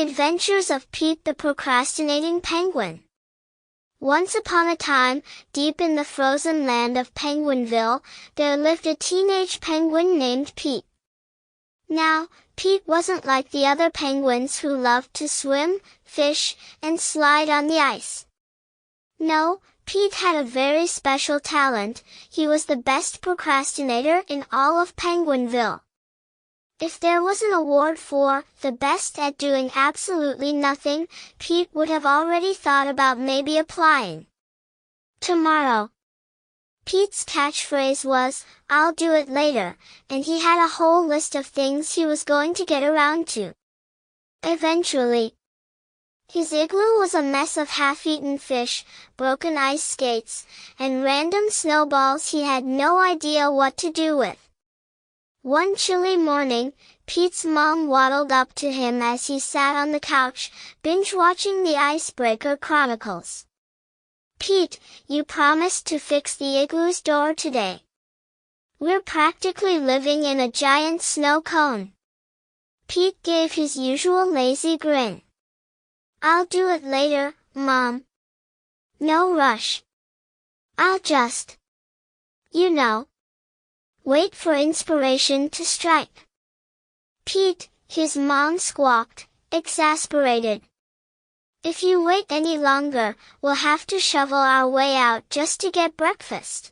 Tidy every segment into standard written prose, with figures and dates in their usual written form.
The Adventures of Pete the Procrastinating Penguin. Once upon a time, deep in the frozen land of Penguinville, there lived a teenage penguin named Pete. Now, Pete wasn't like the other penguins who loved to swim, fish, and slide on the ice. No, Pete had a very special talent. He was the best procrastinator in all of Penguinville. If there was an award for the best at doing absolutely nothing, Pete would have already thought about maybe applying. Tomorrow. Pete's catchphrase was, "I'll do it later," and he had a whole list of things he was going to get around to. Eventually. His igloo was a mess of half-eaten fish, broken ice skates, and random snowballs he had no idea what to do with. One chilly morning, Pete's mom waddled up to him as he sat on the couch, binge-watching the Icebreaker Chronicles. "Pete, you promised to fix the igloo's door today. We're practically living in a giant snow cone." Pete gave his usual lazy grin. "I'll do it later, Mom. No rush. I'll just, wait for inspiration to strike." "Pete," his mom squawked, exasperated. "If you wait any longer, we'll have to shovel our way out just to get breakfast."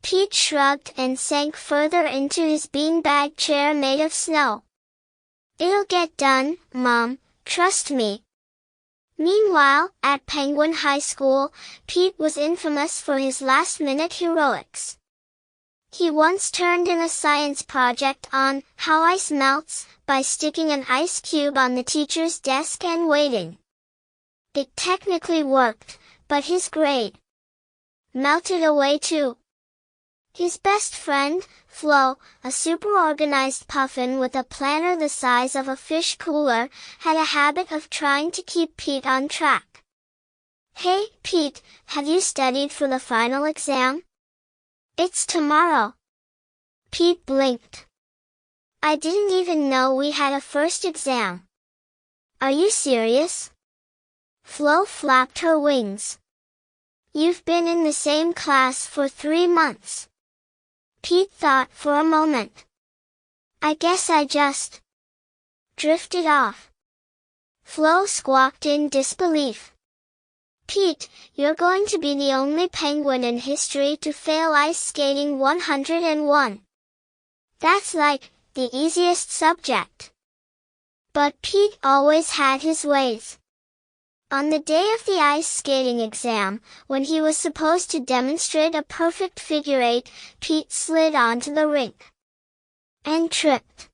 Pete shrugged and sank further into his beanbag chair made of snow. "It'll get done, Mom, trust me." Meanwhile, at Penguin High School, Pete was infamous for his last-minute heroics. He once turned in a science project on how ice melts by sticking an ice cube on the teacher's desk and waiting. It technically worked, but his grade melted away too. His best friend, Flo, a super-organized puffin with a planner the size of a fish cooler, had a habit of trying to keep Pete on track. "Hey, Pete, have you studied for the final exam? It's tomorrow." Pete blinked. "I didn't even know we had a first exam." "Are you serious?" Flo flapped her wings. "You've been in the same class for 3 months." Pete thought for a moment. "I guess I just drifted off." Flo squawked in disbelief. "Pete, you're going to be the only penguin in history to fail ice skating 101. That's like the easiest subject." But Pete always had his ways. On the day of the ice skating exam, when he was supposed to demonstrate a perfect figure eight, Pete slid onto the rink and tripped.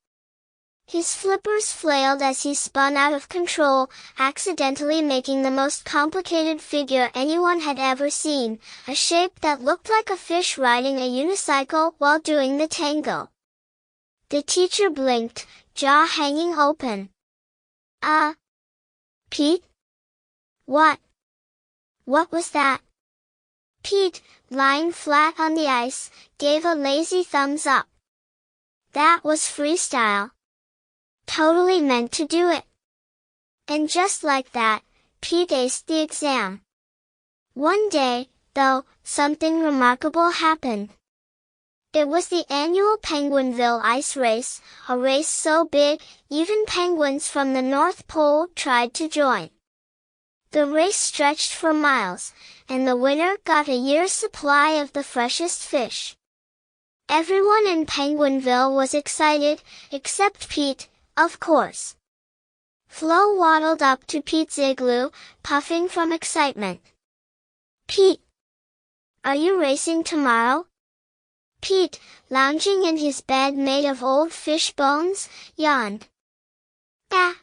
His flippers flailed as he spun out of control, accidentally making the most complicated figure anyone had ever seen, a shape that looked like a fish riding a unicycle while doing the tango. The teacher blinked, jaw hanging open. Pete? What was that?" Pete, lying flat on the ice, gave a lazy thumbs up. "That was freestyle. Totally meant to do it." And just like that, Pete aced the exam. One day, though, something remarkable happened. It was the annual Penguinville ice race, a race so big, even penguins from the North Pole tried to join. The race stretched for miles, and the winner got a year's supply of the freshest fish. Everyone in Penguinville was excited, except Pete, of course. Flo waddled up to Pete's igloo, puffing from excitement. "Pete, are you racing tomorrow?" Pete, lounging in his bed made of old fish bones, yawned.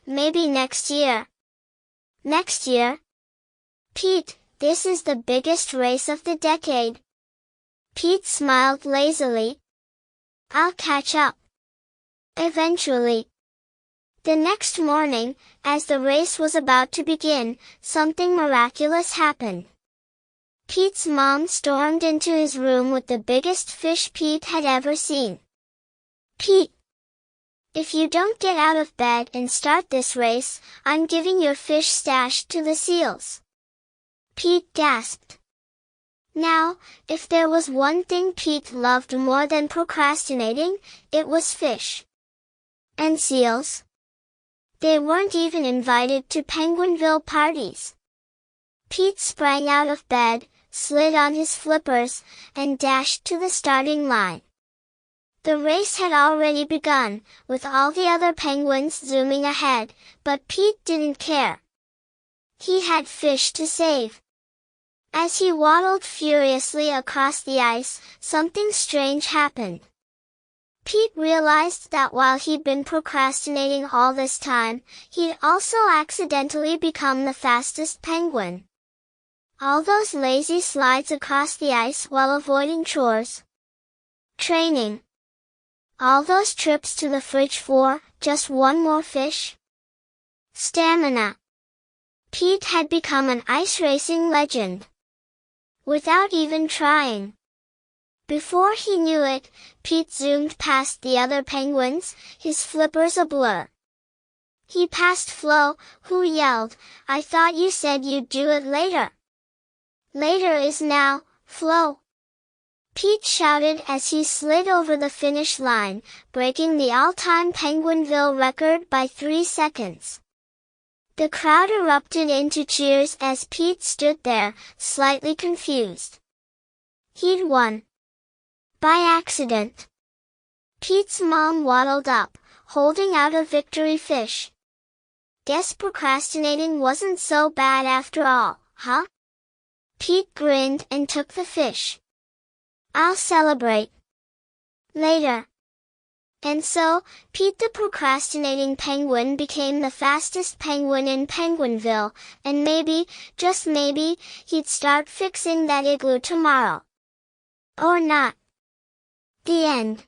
Maybe next year." "Next year? Pete, this is the biggest race of the decade." Pete smiled lazily. "I'll catch up. Eventually." The next morning, as the race was about to begin, something miraculous happened. Pete's mom stormed into his room with the biggest fish Pete had ever seen. "Pete, If you don't get out of bed and start this race, I'm giving your fish stash to the seals." Pete gasped. Now, if there was one thing Pete loved more than procrastinating, it was fish. And seals? They weren't even invited to Penguinville parties. Pete sprang out of bed, slid on his flippers, and dashed to the starting line. The race had already begun, with all the other penguins zooming ahead, but Pete didn't care. He had fish to save. As he waddled furiously across the ice, something strange happened. Pete realized that while he'd been procrastinating all this time, he'd also accidentally become the fastest penguin. All those lazy slides across the ice while avoiding chores. Training. All those trips to the fridge for just one more fish. Stamina. Pete had become an ice racing legend. Without even trying. Before he knew it, Pete zoomed past the other penguins, his flippers a blur. He passed Flo, who yelled, "I thought you said you'd do it later." "Later is now, Flo," Pete shouted as he slid over the finish line, breaking the all-time Penguinville record by 3 seconds. The crowd erupted into cheers as Pete stood there, slightly confused. He'd won. By accident. Pete's mom waddled up, holding out a victory fish. "Guess procrastinating wasn't so bad after all, huh?" Pete grinned and took the fish. "I'll celebrate later." And so, Pete the procrastinating penguin became the fastest penguin in Penguinville, and maybe, just maybe, he'd start fixing that igloo tomorrow. Or not. The end.